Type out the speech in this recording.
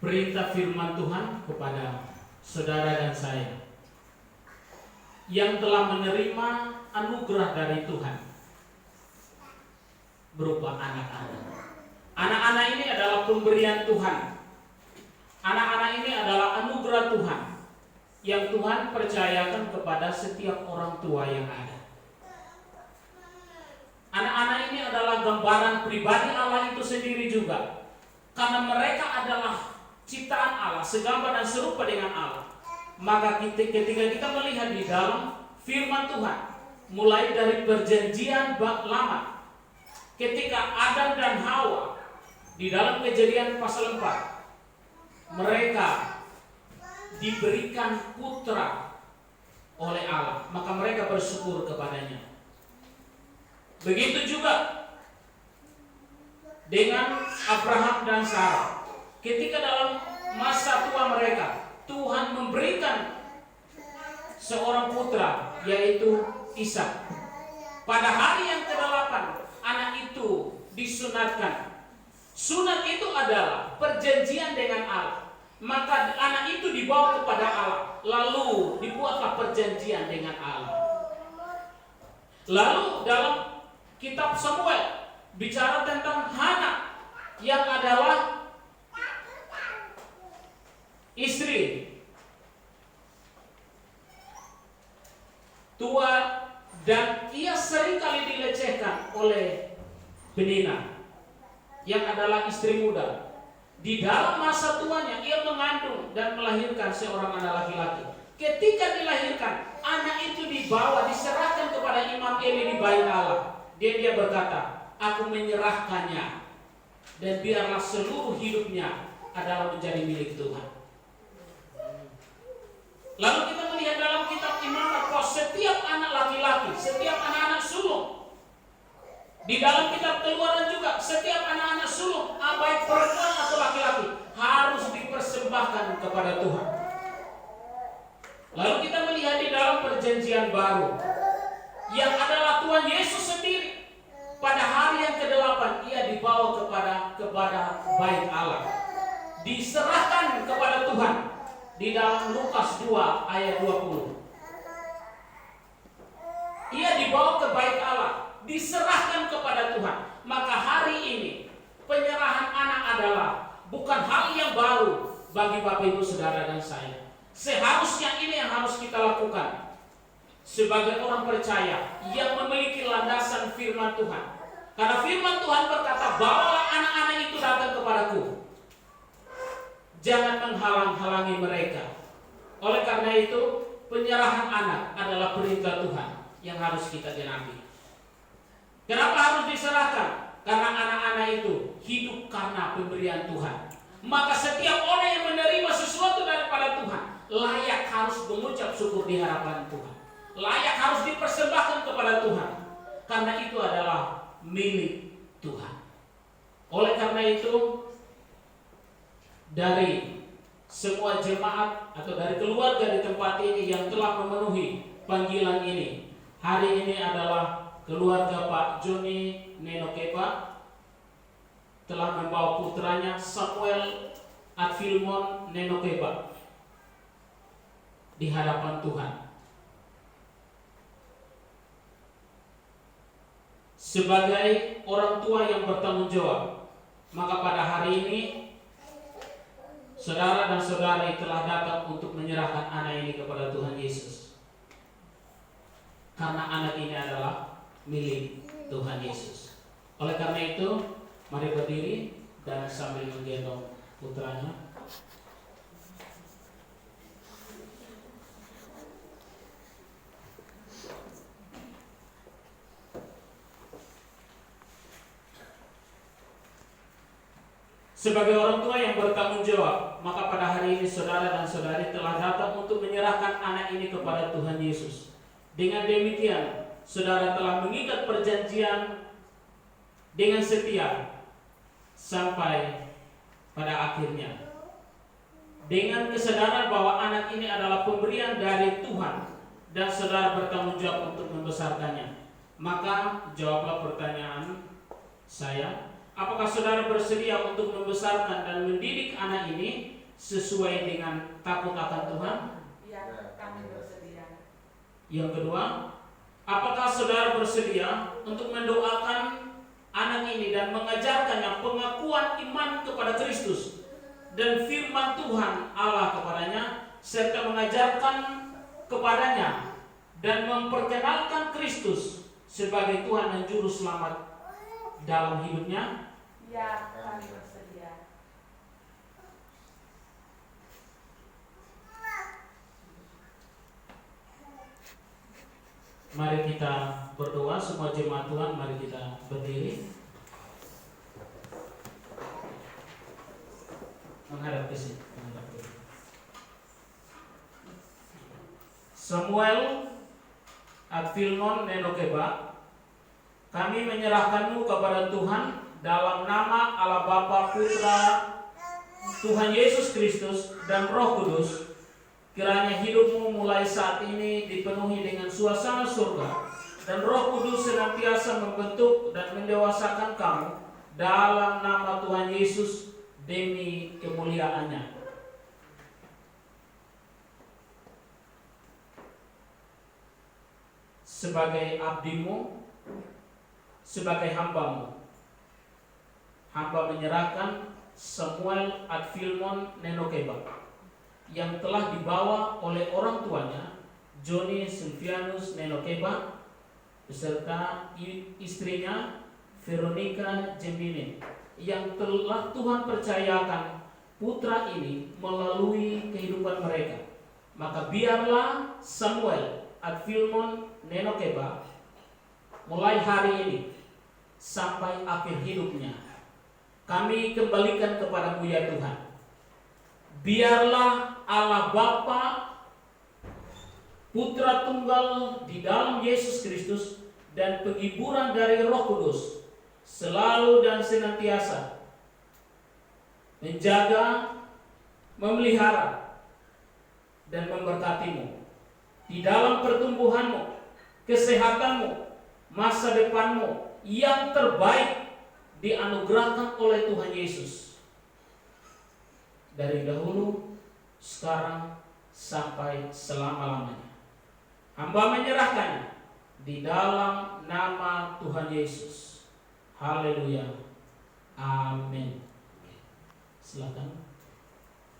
perintah firman Tuhan kepada saudara dan saya yang telah menerima anugerah dari Tuhan berupa anak-anak. Anak-anak ini adalah pemberian Tuhan. Anak-anak ini adalah anugerah Tuhan yang Tuhan percayakan kepada setiap orang tua yang ada. Anak-anak ini adalah gambaran pribadi Allah itu sendiri juga, karena mereka adalah ciptaan Allah, segambar dan serupa dengan Allah. Maka ketika kita melihat di dalam firman Tuhan, mulai dari perjanjian lama, ketika Adam dan Hawa di dalam Kejadian pasal 4, mereka diberikan putra oleh Allah, maka mereka bersyukur kepadanya. Begitu juga dengan Abraham dan Sarah. Ketika dalam masa tua mereka, Tuhan memberikan seorang putra, yaitu Ishak. Pada hari yang ke-8, anak itu disunatkan. Sunat itu adalah perjanjian dengan Allah. Maka anak itu dibawa kepada Allah, lalu dibuatlah perjanjian dengan Allah. Lalu dalam kitab Samuel bicara tentang Hana yang adalah istri tua dan ia seringkali dilecehkan oleh Penina yang adalah istri muda. Di dalam masa tuanya ia mengandung dan melahirkan seorang anak laki-laki. Ketika dilahirkan, anak itu dibawa, diserahkan kepada Imam Eli di Bait Allah. Dia berkata, aku menyerahkannya dan biarlah seluruh hidupnya adalah menjadi milik Tuhan. Lalu kita melihat dalam kitab Imamat bahwa setiap anak laki-laki, setiap anak-anak sulung, di dalam kitab Keluaran juga, setiap anak-anak sulung, baik perempuan atau laki-laki, harus dipersembahkan kepada Tuhan. Lalu kita melihat di dalam perjanjian baru, yang adalah Tuhan Yesus sendiri, pada hari yang ke-8 ia dibawa kepada Bait Allah, diserahkan kepada Tuhan. Di dalam Lukas 2 ayat 20, ia dibawa ke Bait Allah, diserahkan kepada Tuhan. Maka hari ini penyerahan anak adalah bukan hal yang baru bagi Bapak Ibu Saudara dan saya. Seharusnya ini yang harus kita lakukan sebagai orang percaya yang memiliki landasan firman Tuhan. Karena firman Tuhan berkata, bawalah anak-anak itu datang kepadaku, jangan menghalang-halangi mereka. Oleh karena itu, penyerahan anak adalah perintah Tuhan yang harus kita genapi. Kenapa harus diserahkan? Karena anak-anak itu hidup karena pemberian Tuhan. Maka setiap orang yang menerima sesuatu daripada Tuhan layak harus mengucap syukur di hadapan Tuhan, layak harus dipersembahkan kepada Tuhan, karena itu adalah milik Tuhan. Oleh karena itu, dari semua jemaat atau dari keluarga di tempat ini yang telah memenuhi panggilan ini, hari ini adalah keluarga Pak Joni Nenokepa telah membawa putranya Samuel Adfilmon Nenokepa di hadapan Tuhan sebagai orang tua yang bertanggung jawab. Maka pada hari ini saudara dan saudari telah datang untuk menyerahkan anak ini kepada Tuhan Yesus, karena anak ini adalah milik Tuhan Yesus. Oleh karena itu, mari berdiri dan sambil menggendong putranya. Sebagai orang tua yang bertanggung jawab, maka pada hari ini saudara dan saudari telah datang untuk menyerahkan anak ini kepada Tuhan Yesus. Dengan demikian, saudara telah mengikat perjanjian dengan setia sampai pada akhirnya. Dengan kesadaran bahwa anak ini adalah pemberian dari Tuhan dan saudara bertanggung jawab untuk membesarkannya. Maka jawablah pertanyaan saya, Apakah saudara bersedia untuk membesarkan dan mendidik anak ini sesuai dengan takut akan Tuhan? Ya, kami bersedia. Yang kedua, apakah saudara bersedia untuk mendoakan anak ini dan mengajarkannya pengakuan iman kepada Kristus dan firman Tuhan Allah kepadanya, serta mengajarkan kepadanya dan memperkenalkan Kristus sebagai Tuhan dan Juru Selamat dalam hidupnya? Ya, kami bersedia. Mari kita berdoa, semua jemaat Tuhan, mari kita berdiri menghadap ke sini. Samuel Adfilmon Nenokeba, kami menyerahkanmu kepada Tuhan dalam nama Allah Bapa, Putra, Tuhan Yesus Kristus dan Roh Kudus. Kiranya hidupmu mulai saat ini dipenuhi dengan suasana surga, dan Roh Kudus senantiasa membentuk dan mendewasakan kamu dalam nama Tuhan Yesus demi kemuliaan-Nya. Sebagai abdimu, sebagai hambamu, hamba menyerahkan Samuel Adfilmon Nenokeba yang telah dibawa oleh orang tuanya, Johnny Silvianus Nenokeba, beserta istrinya Veronica Jemine, yang telah Tuhan percayakan putra ini melalui kehidupan mereka. Maka biarlah Samuel Adfilmon Nenokeba mulai hari ini sampai akhir hidupnya kami kembalikan kepadamu ya Tuhan. Biarlah Allah Bapa, Putra Tunggal di dalam Yesus Kristus, dan penghiburan dari Roh Kudus selalu dan senantiasa menjaga, memelihara, dan memberkatimu di dalam pertumbuhanmu, kesehatanmu, masa depanmu yang terbaik dianugerahkan oleh Tuhan Yesus dari dahulu, sekarang, sampai selama-lamanya. Hamba menyerahkannya di dalam nama Tuhan Yesus. Haleluya. Amin. Silakan.